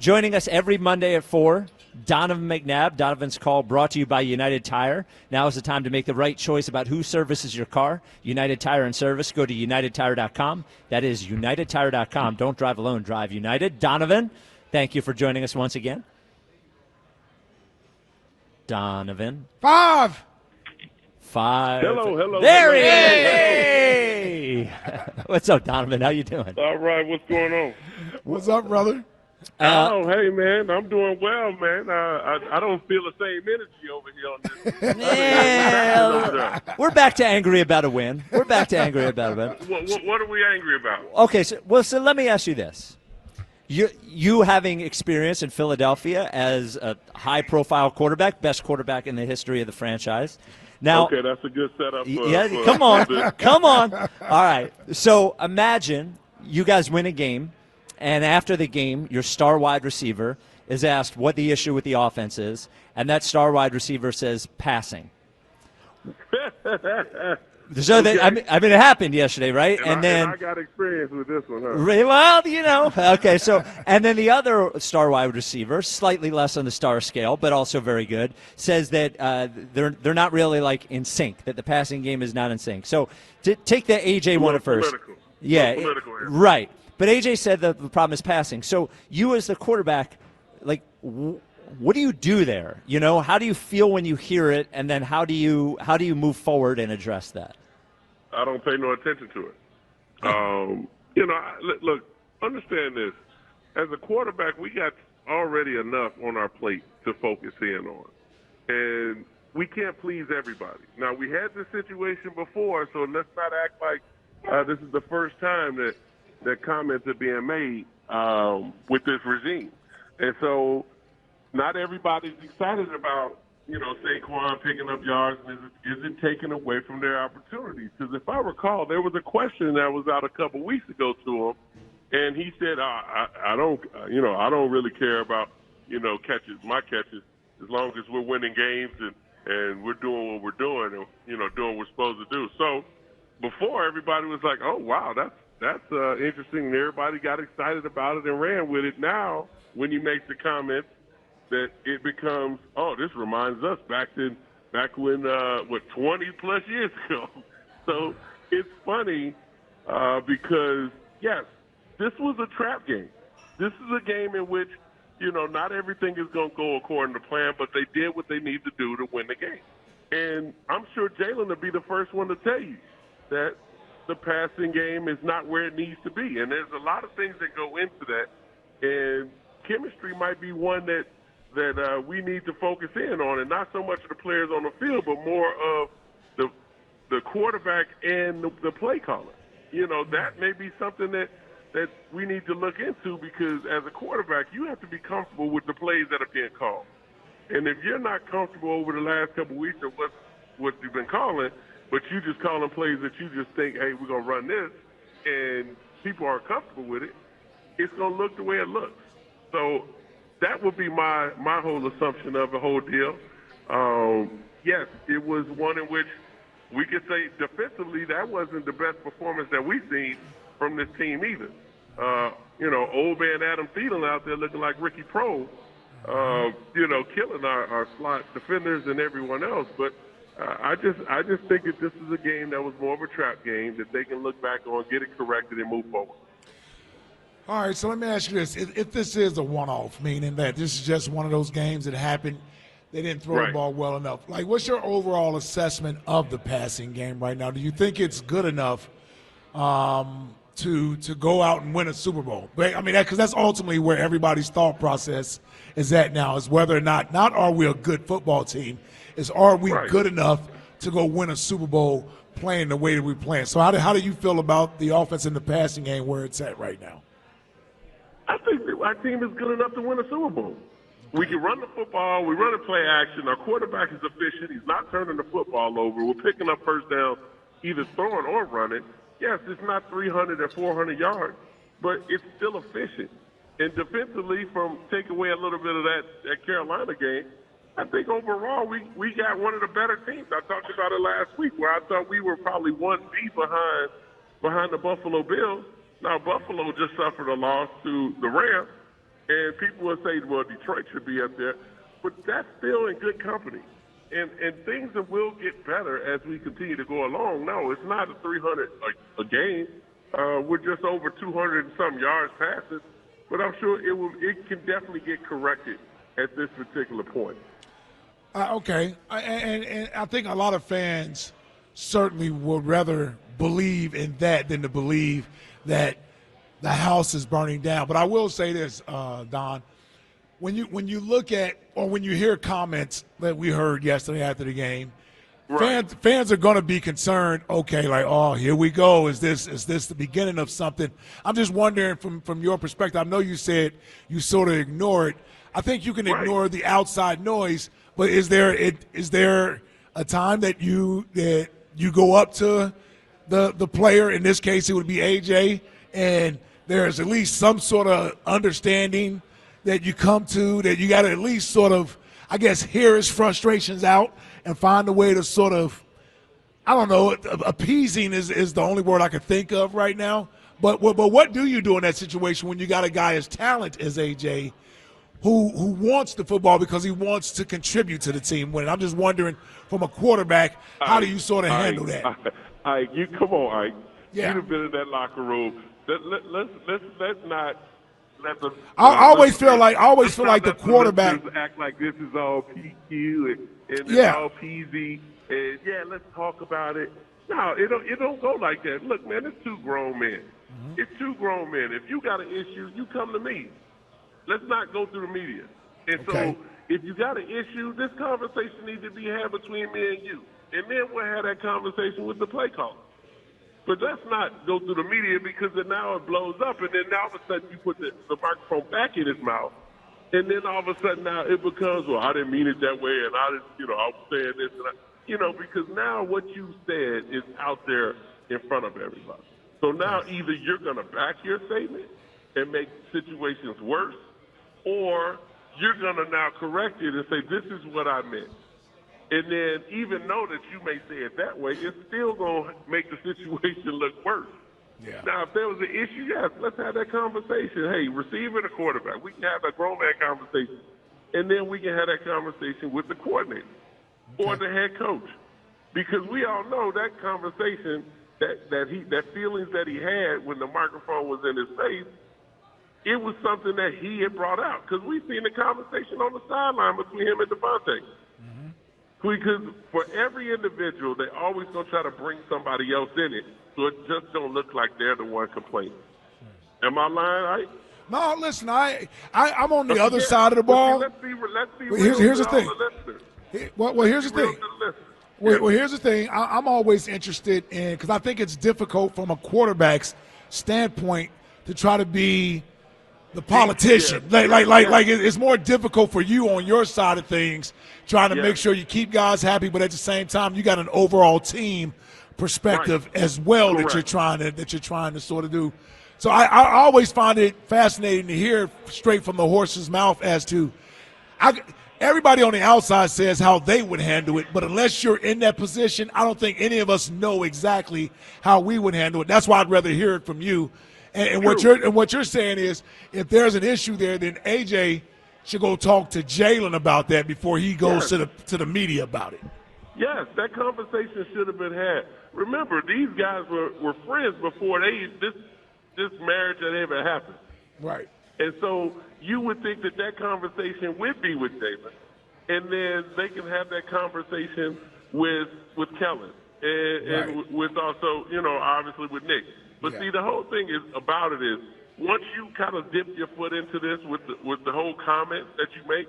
Joining us every Monday at 4, Donovan McNabb. Donovan's Call brought to you by United Tire. Now is the time to make the right choice about who services your car. United Tire and Service. Go to UnitedTire.com. That is UnitedTire.com. Don't drive alone. Drive United. Donovan, thank you for joining us once again. Donovan. 5. Hello. There he is. Hey! What's up, Donovan? How you doing? All right, what's going on? What's up, brother? Hey, man, I'm doing well, man. I don't feel the same energy over here on this. Yeah, we're back to angry about a win. What are we angry about? Okay, so let me ask you this. You having experience in Philadelphia as a high-profile quarterback, best quarterback in the history of the franchise. Now, okay, that's a good setup. Come on. All right. So imagine you guys win a game, and after the game, your star wide receiver is asked what the issue with the offense is, and that star wide receiver says passing. So okay. it happened yesterday, right? And I got experience with this one, huh? Well, Okay, so and then the other star wide receiver, slightly less on the star scale, but also very good, says that they're not really like in sync. That the passing game is not in sync. So take the AJ one at first. Political. Yeah, political right. But AJ said the problem is passing. So you as the quarterback, like, what do you do there? How do you feel when you hear it, and then how do you move forward and address that? I don't pay no attention to it. Look, understand this. As a quarterback, we got already enough on our plate to focus in on. And we can't please everybody. Now, we had this situation before, so let's not act like this is the first time that comments are being made with this regime. And so not everybody's excited about, Saquon picking up yards, and is it taken away from their opportunities? Because if I recall, there was a question that was out a couple weeks ago to him, and he said, I don't really care about, my catches, as long as we're winning games and we're doing what we're doing and, doing what we're supposed to do. So before, everybody was like, oh, wow, that's interesting. And everybody got excited about it and ran with it. Now, when he makes the comments, that it becomes, this reminds us back when 20-plus years ago. So it's funny because, yes, this was a trap game. This is a game in which, not everything is going to go according to plan, but they did what they need to do to win the game. And I'm sure Jalen will be the first one to tell you that the passing game is not where it needs to be. And there's a lot of things that go into that. And chemistry might be one that we need to focus in on, and not so much of the players on the field, but more of the quarterback and the play caller. That may be something that we need to look into, because as a quarterback, you have to be comfortable with the plays that are being called. And if you're not comfortable over the last couple of weeks of what you've been calling, but you just calling plays that you just think, hey, we're going to run this, and people aren't comfortable with it, it's going to look the way it looks. So that would be my whole assumption of the whole deal. Yes, it was one in which we could say defensively that wasn't the best performance that we've seen from this team either. Old man Adam Thielen out there looking like Ricky Prohl, killing our slot defenders and everyone else. But I just think that this is a game that was more of a trap game that they can look back on, get it corrected, and move forward. All right, so let me ask you this. If this is a one-off, meaning that this is just one of those games that happened, they didn't throw the ball well enough, like, what's your overall assessment of the passing game right now? Do you think it's good enough to go out and win a Super Bowl? I mean, because that's ultimately where everybody's thought process is at now, is whether or not are we a good football team, is are we good enough to go win a Super Bowl playing the way that we're playing? So how do you feel about the offense and the passing game where it's at right now? I think our team is good enough to win a Super Bowl. We can run the football. We run a play action. Our quarterback is efficient. He's not turning the football over. We're picking up first down, either throwing or running. Yes, it's not 300 or 400 yards, but it's still efficient. And defensively, take away a little bit of that Carolina game, I think overall we got one of the better teams. I talked about it last week, where I thought we were probably 1B behind the Buffalo Bills. Now, Buffalo just suffered a loss to the Rams, And people will say, well, Detroit should be up there. But that's still in good company. And things will get better as we continue to go along. No, it's not a 300 a game. We're just over 200 and some yards passes. But I'm sure it can definitely get corrected at this particular point. Okay. And I think a lot of fans certainly would rather believe in that than to believe that the house is burning down. But I will say this, Don, when you look at or when you hear comments that we heard yesterday after the game, right. fans are going to be concerned. Okay, like, oh, here we go. Is this the beginning of something? I'm just wondering from your perspective. I know you said you sort of ignore it. I think you can ignore the outside noise, but is there a time that you go up to the player? In this case, it would be AJ, and there's at least some sort of understanding that you come to, that you got to at least sort of, I guess, hear his frustrations out and find a way to sort of, I don't know, appeasing is the only word I can think of right now. But what do you do in that situation when you got a guy as talented as AJ who wants the football because he wants to contribute to the team winning? I'm just wondering, from a quarterback, how do you sort of handle that? You come on, Ike. Yeah. You'd have been in that locker room. Let's not. I always feel like the quarterback act like this is all PQ and it's all PZ. And let's talk about it. No, it don't go like that. Look, man, it's two grown men. Mm-hmm. It's two grown men. If you got an issue, you come to me. Let's not go through the media. And so if you got an issue, this conversation needs to be had between me and you. And then we'll have that conversation with the play caller. But let's not go through the media because then now it blows up. And then all of a sudden you put the microphone back in his mouth. And then all of a sudden now it becomes, well, I didn't mean it that way. And I was saying this. And because now what you said is out there in front of everybody. So now either you're going to back your statement and make situations worse, or you're going to now correct it and say, this is what I meant. And then even though that you may say it that way, it's still going to make the situation look worse. Yeah. Now, if there was an issue, yes, let's have that conversation. Hey, receiver and a quarterback, we can have a grown man conversation. And then we can have that conversation with the coordinator or the head coach. Because we all know that conversation, that feelings that he had when the microphone was in his face, it was something that he had brought out. Because we've seen the conversation on the sideline between him and Devontae. Mm-hmm. Because for every individual, they're always going to try to bring somebody else in it, so it just don't look like they're the one complaining. Am I lying, Ike? No, listen, I'm on the other side of the ball. Let's be real. Here's the thing. Well, here's the thing. Well, here's the thing. I'm always interested in, because I think it's difficult from a quarterback's standpoint to try to be the politician. Like it's more difficult for you on your side of things, trying to make sure you keep guys happy, but at the same time you got an overall team perspective as well that you're trying to sort of do. So I always find it fascinating to hear straight from the horse's mouth as to everybody on the outside says how they would handle it, but unless you're in that position, I don't think any of us know exactly how we would handle it. That's why I'd rather hear it from you. And what you're saying is, if there's an issue there, then AJ should go talk to Jalen about that before he goes to the media about it. Yes, that conversation should have been had. Remember, these guys were friends before this marriage had ever happened. Right. And so you would think that conversation would be with Jalen, and then they can have that conversation with Kellen and with also, obviously with Nick. But see, the whole thing is once you kind of dip your foot into this with the whole comment that you make,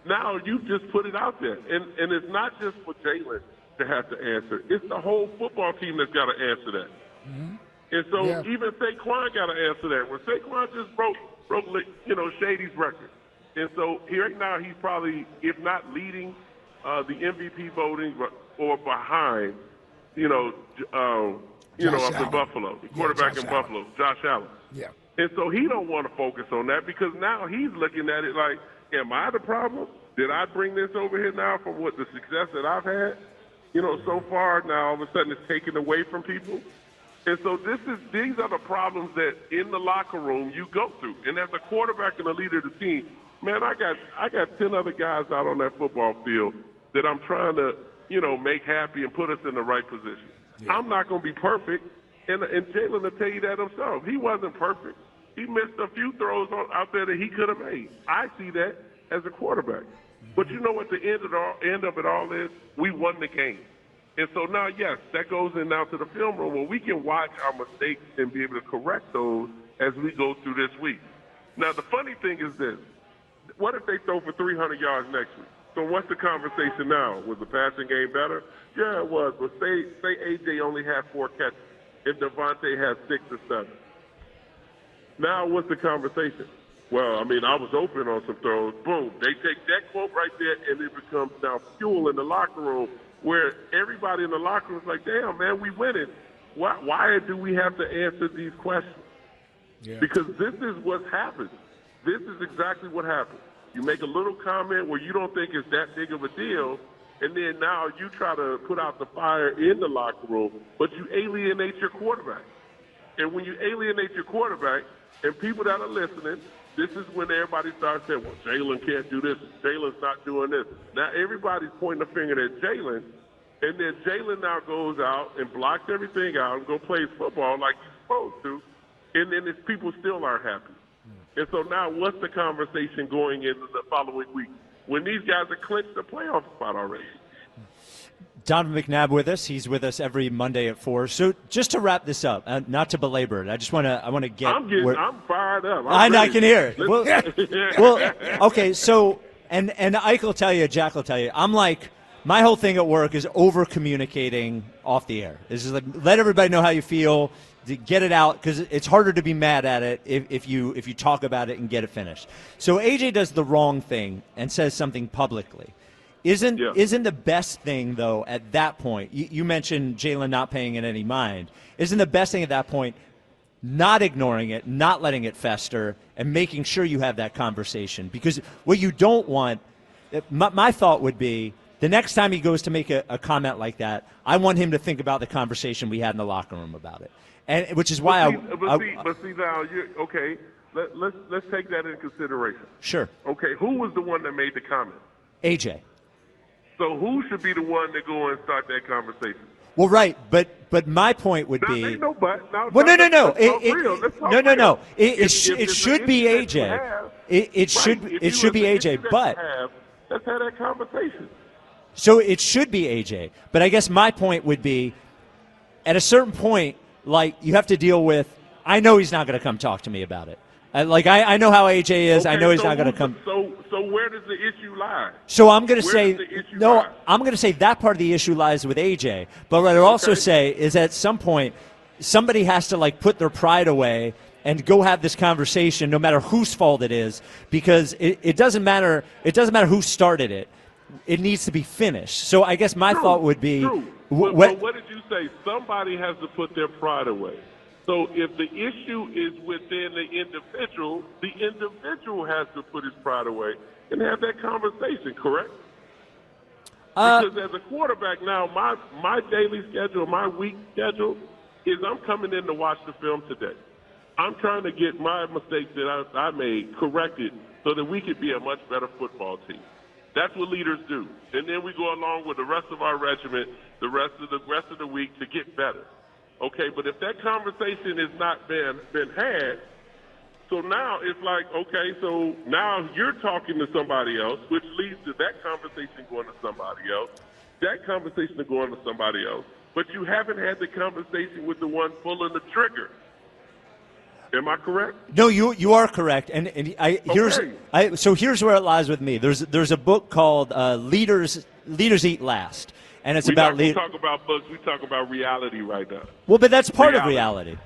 now you just put it out there. And it's not just for Jalen to have to answer. It's the whole football team that's got to answer that. Mm-hmm. And so even Saquon got to answer that. When Saquon just broke Shady's record. And so right now he's probably, if not leading the MVP voting or behind, up in Buffalo, the quarterback in Buffalo, Josh Allen. Yeah. And so he don't want to focus on that because now he's looking at it like, am I the problem? Did I bring this over here now from what the success that I've had? So far now all of a sudden it's taken away from people. And so these are the problems that in the locker room you go through. And as a quarterback and a leader of the team, man, I got 10 other guys out on that football field that I'm trying to, make happy and put us in the right position. Yeah. I'm not going to be perfect. And Jalen will tell you that himself. He wasn't perfect. He missed a few throws out there that he could have made. I see that as a quarterback. But you know what the end of it all is? We won the game. And so now, yes, that goes in now to the film room where we can watch our mistakes and be able to correct those as we go through this week. Now, the funny thing is this. What if they throw for 300 yards next week? So what's the conversation now? Was the passing game better? Yeah, it was. But say A.J. only had 4 catches if Devontae had 6 or 7. Now what's the conversation? Well, I was open on some throws. Boom. They take that quote right there, and it becomes now fuel in the locker room where everybody in the locker room is like, damn, man, we winning. Why do we have to answer these questions? Yeah. Because this is what happens. This is exactly what happens. You make a little comment where you don't think it's that big of a deal, and then now you try to put out the fire in the locker room, but you alienate your quarterback. And when you alienate your quarterback, and people that are listening, this is when everybody starts saying, well, Jalen can't do this. Jalen's not doing this. Now everybody's pointing a finger at Jalen, and then Jalen now goes out and blocks everything out and go plays football like he's supposed to, and then his people still aren't happy. And so now what's the conversation going into the following week when these guys have clinched the playoff spot already? Donovan McNabb with us. He's with us every Monday at 4. So just to wrap this up, not to belabor it, I want to get. I'm fired up. I can hear it. Well, okay. So and Ike will tell you, Jack will tell you. I'm like, my whole thing at work is over communicating off the air. This is like, let everybody know how you feel, to get it out, because it's harder to be mad at it if you talk about it and get it finished. So AJ does the wrong thing and says something publicly. Isn't the best thing, though, at that point, you mentioned Jalen not paying it any mind, isn't the best thing at that point not ignoring it, not letting it fester, and making sure you have that conversation? Because what you don't want, my thought would be, the next time he goes to make a comment like that, I want him to think about the conversation we had in the locker room about it, and which is why But see now, okay, let's take that into consideration. Sure. Okay, who was the one that made the comment? AJ. So who should be the one to go and start that conversation? Well, right, but my point would be. Ain't no but. No. It should be AJ. It should be AJ. But let's have that conversation. So it should be AJ. But I guess my point would be, at a certain point, like, you have to deal with. I know he's not going to come talk to me about it. I know how AJ is. Okay, I know he's not going to come. So where does the issue lie? So I'm going to say no. I'm going to say that part of the issue lies with AJ. But what I'd also say is, at some point, somebody has to put their pride away and go have this conversation, no matter whose fault it is, because it doesn't matter. It doesn't matter who started it. It needs to be finished. So I guess my thought would be, what did you say? Somebody has to put their pride away. So if the issue is within the individual has to put his pride away and have that conversation, correct? Because as a quarterback now, my daily schedule, my week schedule is I'm coming in to watch the film today. I'm trying to get my mistakes that I made corrected so that we could be a much better football team. That's what leaders do. And then we go along with the rest of our regiment the rest of the week to get better. Okay, but if that conversation has not been had, so now it's like, okay, so now you're talking to somebody else, which leads to that conversation going to somebody else, that conversation going to somebody else, but you haven't had the conversation with the one pulling the trigger. Am I correct? No, you are correct. And here's where it lies with me. There's a book called Leaders Eat Last. And it's about we talk about books. We talk about reality right now. Well, but that's part of reality.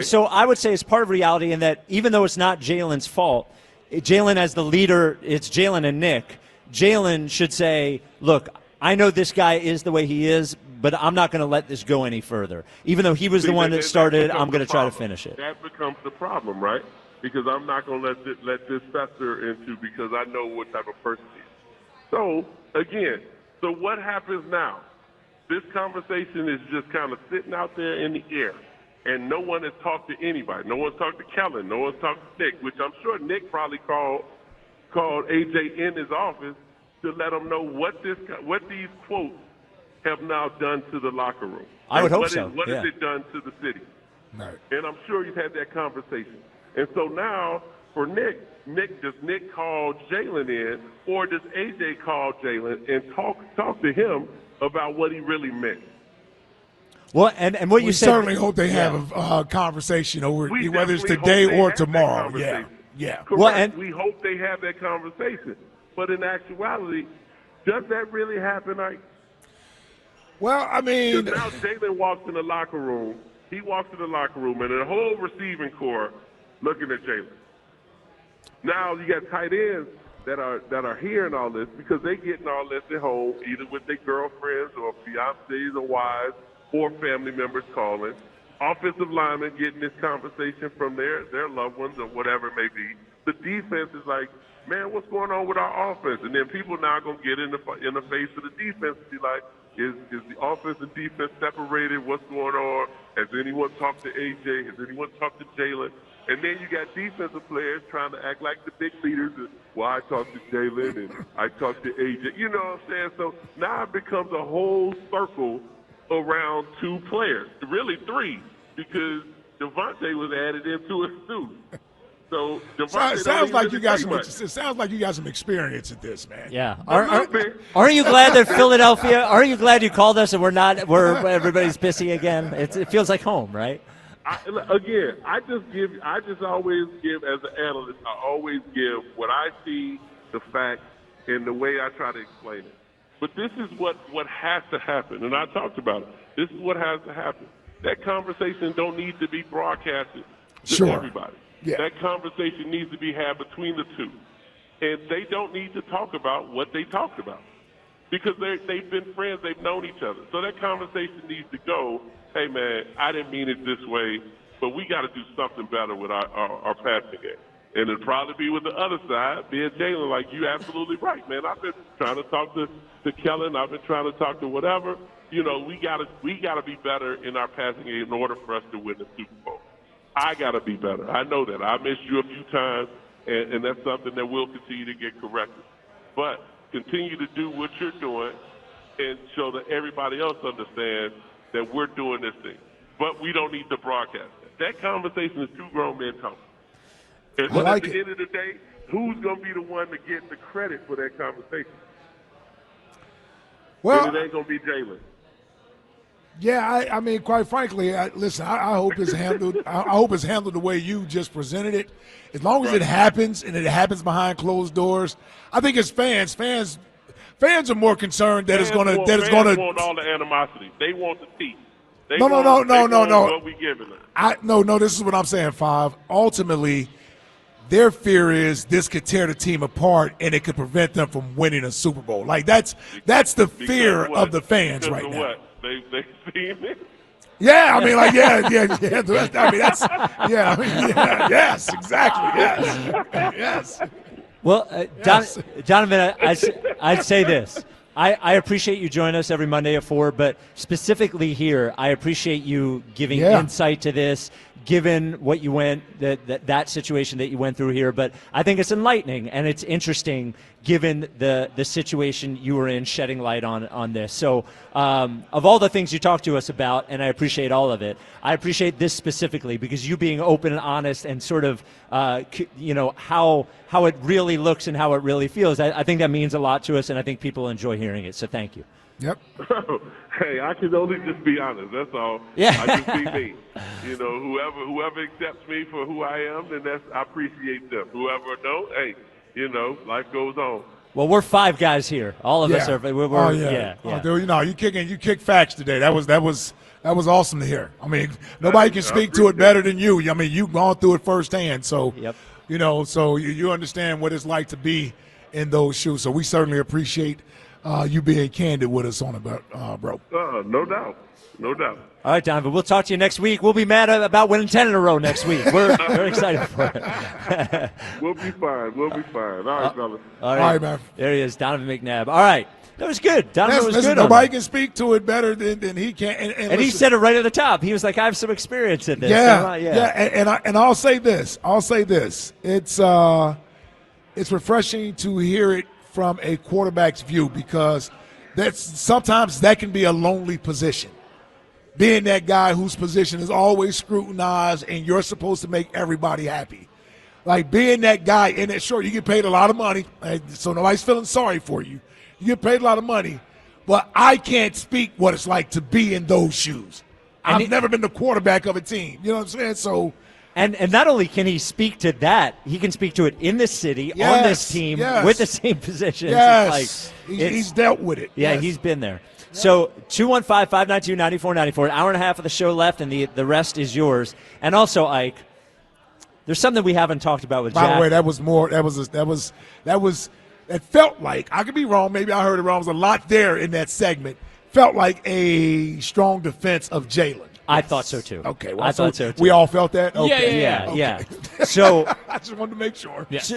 So I would say it's part of reality in that even though it's not Jalen's fault, Jalen as the leader, it's Jalen and Nick. Jalen should say, look, I know this guy is the way he is, but I'm not going to let this go any further. Even though he was the one that started it, I'm going to try to finish it. That becomes the problem, right? Because I'm not going to let this fester into, because I know what type of person he is. So, again, so what happens now? This conversation is just kind of sitting out there in the air, and no one has talked to anybody. No one's talked to Kellen. No one's talked to Nick, which I'm sure Nick probably called AJ in his office to let him know what these quotes have now done to the locker room. I would hope so. What has it done to the city? Right. And I'm sure he's had that conversation. And so now for Nick, does Nick call Jalen in, or does AJ call Jalen and talk to him about what he really meant? Well, and what you said. We certainly hope they have a conversation over whether it's today or tomorrow. Yeah. Correct. Well, we hope they have that conversation. But in actuality, does that really happen, Ike? Well, I mean, now Jalen walks in the locker room. He walks in the locker room, and the whole receiving corps looking at Jalen. Now you got tight ends that are hearing all this because they getting all this at home, either with their girlfriends or fiancés or wives or family members calling. Offensive linemen getting this conversation from their loved ones or whatever it may be. The defense is like, man, what's going on with our offense? And then people now going to get in the face of the defense and be like, is the offense and defense separated? What's going on? Has anyone talked to AJ? Has anyone talked to Jalen? And then you got defensive players trying to act like the big leaders. Well, I talked to Jalen and I talked to AJ. You know what I'm saying? So now it becomes a whole circle around two players, really three, because Devontae was added into it too. So it sounds like you got some experience at this, man. Yeah. Aren't you glad that Philadelphia? Aren't you glad you called us and we're everybody's pissy again? It feels like home, right? I just always give as an analyst. I always give what I see, the facts, and the way I try to explain it. But this is what has to happen, and I talked about it. This is what has to happen. That conversation don't need to be broadcasted to everybody. Yeah. That conversation needs to be had between the two. And they don't need to talk about what they talked about because they've been friends. They've known each other. So that conversation needs to go, hey, man, I didn't mean it this way, but we got to do something better with our passing game. And it'll probably be with the other side, being Jalen, like, you absolutely right, man. I've been trying to talk to Kellen. I've been trying to talk to whatever. You know, we gotta be better in our passing game in order for us to win the Super Bowl. I got to be better. I know that. I missed you a few times, and that's something that will continue to get corrected. But continue to do what you're doing and show that everybody else understands that we're doing this thing. But we don't need to broadcast it. That conversation is two grown men talking. And at the end of the day, who's going to be the one to get the credit for that conversation? Well, and it ain't going to be Jalen. Yeah, I mean, quite frankly, listen. I hope it's handled. I hope it's handled the way you just presented it. As long as it happens and it happens behind closed doors, I think as fans are more concerned that it's going to. They want all the animosity. They want the teeth. No. What we giving them. No. This is what I'm saying, Five. Ultimately, their fear is this could tear the team apart and it could prevent them from winning a Super Bowl. Like that's the fear of the fans right now. What? They seen it. Yeah, I mean, like, yeah. I mean, that's, yes, exactly, yes. Well, Donovan, I'd say this. I appreciate you joining us every Monday at 4, but specifically here, I appreciate you giving insight to this, given what you went, that situation that you went through here. But I think it's enlightening and it's interesting given the situation you were in, shedding light on this. So of all the things you talked to us about, and I appreciate all of it, I appreciate this specifically because you being open and honest and sort of, how it really looks and how it really feels. I think that means a lot to us, and I think people enjoy hearing it. So thank you. Yep. Hey, I can only just be honest. That's all. Yeah. I just be me. You know, whoever accepts me for who I am, then I appreciate them. Whoever don't, hey, you know, life goes on. Well, we're 5 guys here. All of us are. Yeah. Oh, dude, you kick facts today. That was awesome to hear. I mean, nobody can speak to it better than you. I mean, you've gone through it firsthand. So, so you understand what it's like to be in those shoes. So we certainly appreciate you being candid with us on it, bro. No doubt. No doubt. All right, Donovan, we'll talk to you next week. We'll be mad about winning 10 in a row next week. We're excited for it. We'll be fine. All right, fellas. All right, man. There he is, Donovan McNabb. All right. That was good. Donovan was good. Nobody can speak to it better than he can. And he said it right at the top. He was like, I have some experience in this. Yeah. And I'll say this. It's refreshing to hear it from a quarterback's view because sometimes that can be a lonely position. Being that guy whose position is always scrutinized and you're supposed to make everybody happy. Like being that guy in that short, you get paid a lot of money, so nobody's feeling sorry for you. You get paid a lot of money, but I can't speak what it's like to be in those shoes. I've never been the quarterback of a team. You know what I'm saying? So, and not only can he speak to that, he can speak to it in this city, on this team, with the same positions. Yes. He's dealt with it. Yeah, he's been there. So 215-592-9494, an hour and a half of the show left, and the rest is yours. And also, Ike, there's something we haven't talked about with Jack. By the way, it felt like, I could be wrong, maybe I heard it wrong, there was a lot there in that segment. Felt like a strong defense of Jalen. I thought so too. Okay, well, I thought so too. We all felt that? Okay. Yeah. So I just wanted to make sure. Yeah.